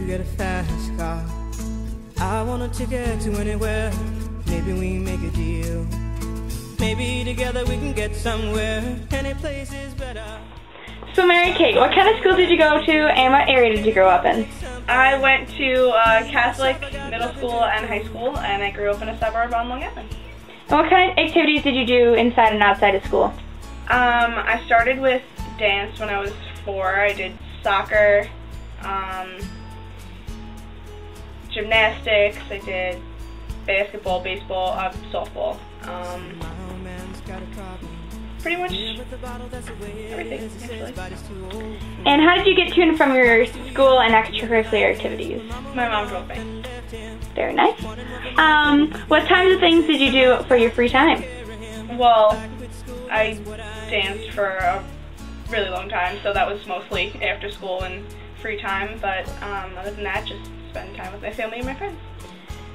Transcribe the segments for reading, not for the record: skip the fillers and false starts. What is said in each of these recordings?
You get a fast car, I want a ticket to anywhere. Maybe we make a deal. Maybe together we can get somewhere. Any place is better. So Mary Kate, what kind of school did you go to and what area did you grow up in? I went to Catholic middle school and high school, and I grew up in a suburb on Long Island. And what kind of activities did you do inside and outside of school? I started with dance when I was 4. I did soccer, gymnastics, I did basketball, baseball, softball. Pretty much everything, actually. And how did you get to and from your school and extracurricular activities? My mom drove me. Very nice. What kinds of things did you do for your free time? Well, I danced for a really long time, so that was mostly after school and free time, but other than that, just spend time with my family and my friends.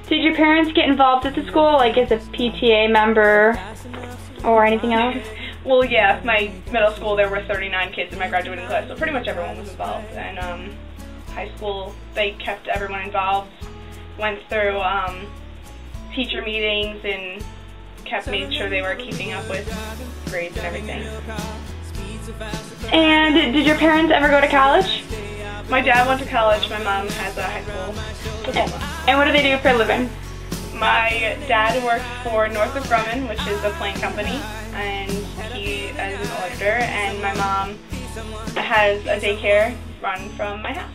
Did your parents get involved at the school, like as a PTA member or anything else? Well, yeah, my middle school, there were 39 kids in my graduating class, so pretty much everyone was involved. And high school, they kept everyone involved, went through teacher meetings and made sure they were keeping up with grades and everything. And did your parents ever go to college? My dad went to college, my mom has a high school diploma. And what do they do for a living? My dad works for Northrop Grumman, which is a plane company, and he is an auditor, and my mom has a daycare run from my house.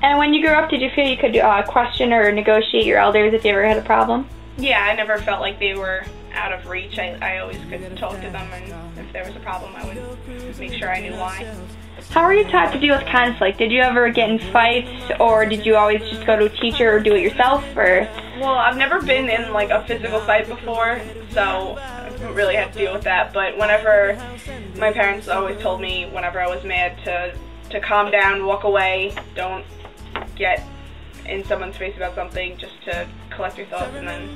And when you grew up, did you feel you could question or negotiate your elders if you ever had a problem? Yeah, I never felt like they were out of reach. I always could talk to them, and if there was a problem, I would make sure I knew why. How were you taught to deal with conflict? Did you ever get in fights, or did you always just go to a teacher or do it yourself? Or? Well, I've never been in like a physical fight before, so I haven't really had to deal with that. But whenever my parents always told me whenever I was mad to calm down, walk away, don't get in someone's face about something, just to collect your thoughts and then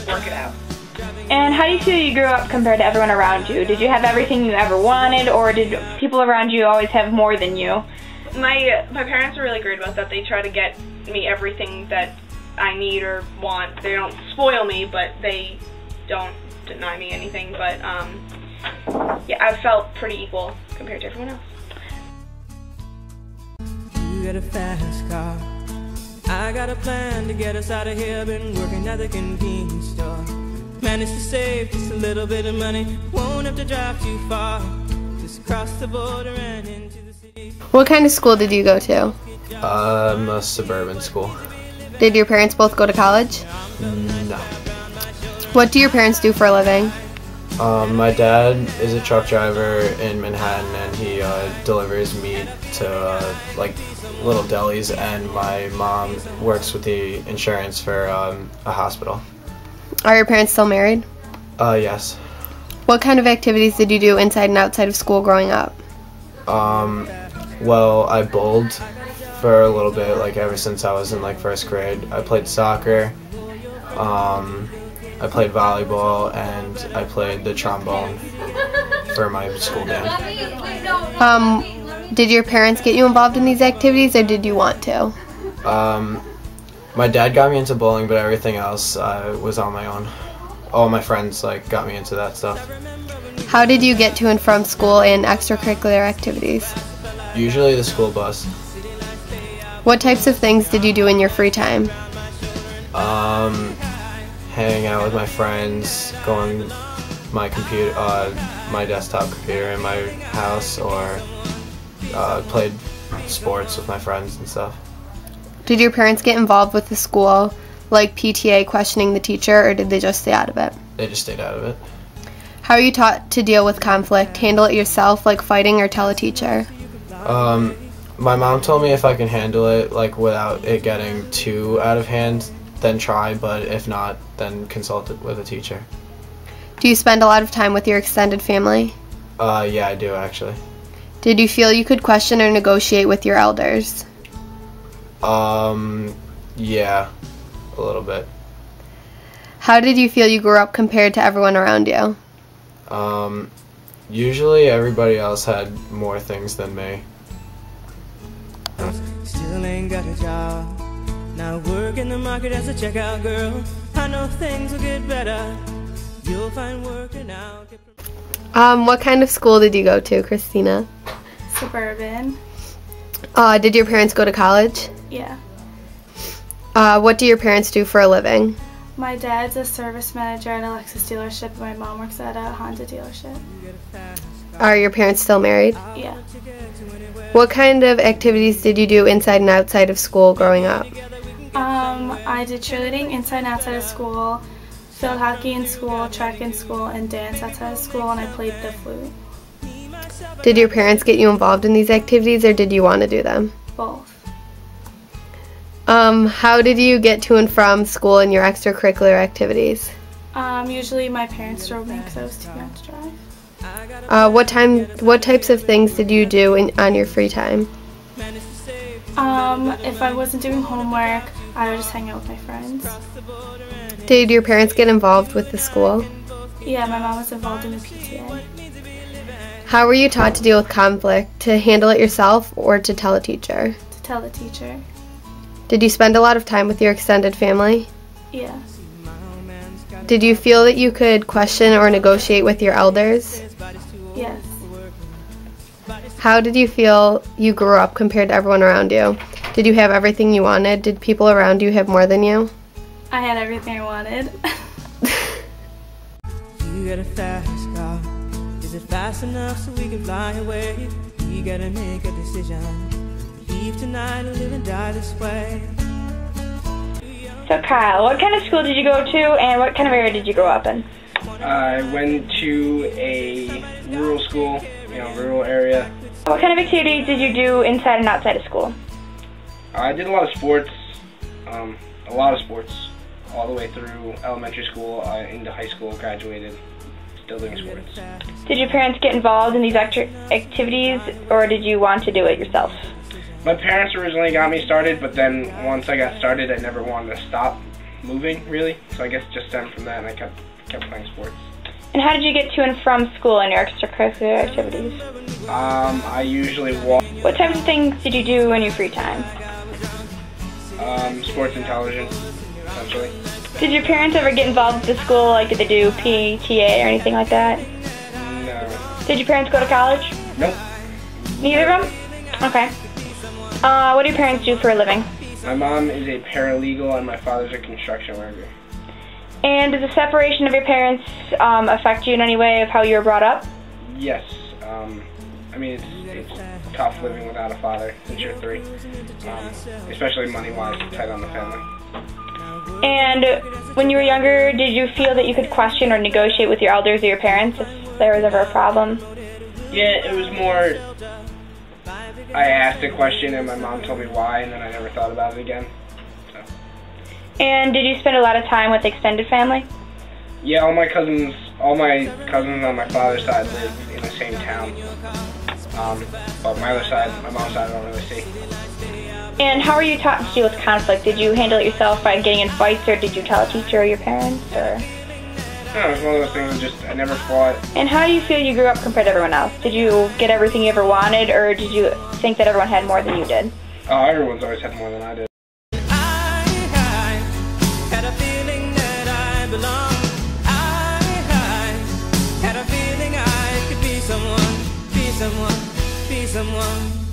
work it out. And how do you feel you grew up compared to everyone around you? Did you have everything you ever wanted, or did people around you always have more than you? My parents are really great about that. They try to get me everything that I need or want. They don't spoil me, but they don't deny me anything. But yeah, I felt pretty equal compared to everyone else. You get a fast car, I got a plan to get us out of here. Been working at the convenience store, managed to save just a little bit of money. Won't have to drive too far, just cross the border and into the city. What kind of school did you go to? A suburban school. Did your parents both go to college? No. What do your parents do for a living? My dad is a truck driver in Manhattan, and he delivers meat to like little delis, and my mom works with the insurance for a hospital. Are your parents still married? Yes. What kind of activities did you do inside and outside of school growing up? Well, I bowled for a little bit, like ever since I was in like first grade. I played soccer, I played volleyball, and I played the trombone for my school band. Did your parents get you involved in these activities, or did you want to? My dad got me into bowling, but everything else was on my own. All my friends like got me into that stuff. How did you get to and from school and extracurricular activities? Usually the school bus. What types of things did you do in your free time? Hanging out with my friends, going my computer, my desktop computer in my house, or played sports with my friends and stuff. Did your parents get involved with the school, like PTA questioning the teacher, or did they just stay out of it? They just stayed out of it. How are you taught to deal with conflict? Handle it yourself, like fighting, or tell a teacher? My mom told me if I can handle it, like without it getting too out of hand, then try, but if not, then consult it with a teacher. Do you spend a lot of time with your extended family? Yeah, I do actually. Did you feel you could question or negotiate with your elders? Yeah, a little bit. How did you feel you grew up compared to everyone around you? Usually everybody else had more things than me. still ain't got a job. Now work in the market as a checkout girl. I know things will get better. You'll find working out. What kind of school did you go to, Christina? Suburban. Did your parents go to college? Yeah. What do your parents do for a living? My dad's a service manager at a Lexus dealership, and my mom works at a Honda dealership. Are your parents still married? Yeah. What kind of activities did you do inside and outside of school growing up? I did cheerleading inside and outside of school, field hockey in school, track in school, and dance outside of school, and I played the flute. Did your parents get you involved in these activities, or did you want to do them? Both. How did you get to and from school and your extracurricular activities? Usually my parents drove me because I was too young to drive. What types of things did you do on your free time? If I wasn't doing homework, I would just hang out with my friends. Did your parents get involved with the school? Yeah, my mom was involved in the PTA. How were you taught to deal with conflict? To handle it yourself or to tell a teacher? To tell the teacher. Did you spend a lot of time with your extended family? Yeah. Did you feel that you could question or negotiate with your elders? Yes. How did you feel you grew up compared to everyone around you? Did you have everything you wanted? Did people around you have more than you? I had everything I wanted. You got a fast car. Is it fast enough so we can fly away? You gotta make a decision. Leave tonight or live and die this way. So Kyle, what kind of school did you go to, and what kind of area did you grow up in? I went to a rural school, rural area. What kind of activities did you do inside and outside of school? I did a lot of sports, all the way through elementary school into high school, graduated, still doing sports. Did your parents get involved in these activities, or did you want to do it yourself? My parents originally got me started, but then once I got started, I never wanted to stop moving, really. So I guess it just stemmed from that, and I kept playing sports. And how did you get to and from school and your extracurricular activities? I usually walk. What types of things did you do in your free time? Sports and television, essentially. Did your parents ever get involved with the school, like did they do PTA or anything like that? No. Did your parents go to college? Nope. Neither of them? Okay. What do your parents do for a living? My mom is a paralegal and my father's a construction worker. And does the separation of your parents affect you in any way of how you were brought up? Yes. It's tough living without a father since you're 3. Especially money-wise, tight on the family. And when you were younger, did you feel that you could question or negotiate with your elders or your parents if there was ever a problem? Yeah, it was more, I asked a question and my mom told me why, and then I never thought about it again. So. And did you spend a lot of time with extended family? Yeah, all my cousins on my father's side live in the same town. But my other side, my mom's side, I don't really see. And how were you taught to deal with conflict? Did you handle it yourself by getting in fights, or did you tell a teacher or your parents? Or? No, it was one of those things I never fought. And how do you feel you grew up compared to everyone else? Did you get everything you ever wanted, or did you think that everyone had more than you did? Oh, everyone's always had more than I did. I had a feeling that I belonged. I had a feeling I could be someone, be someone, be someone.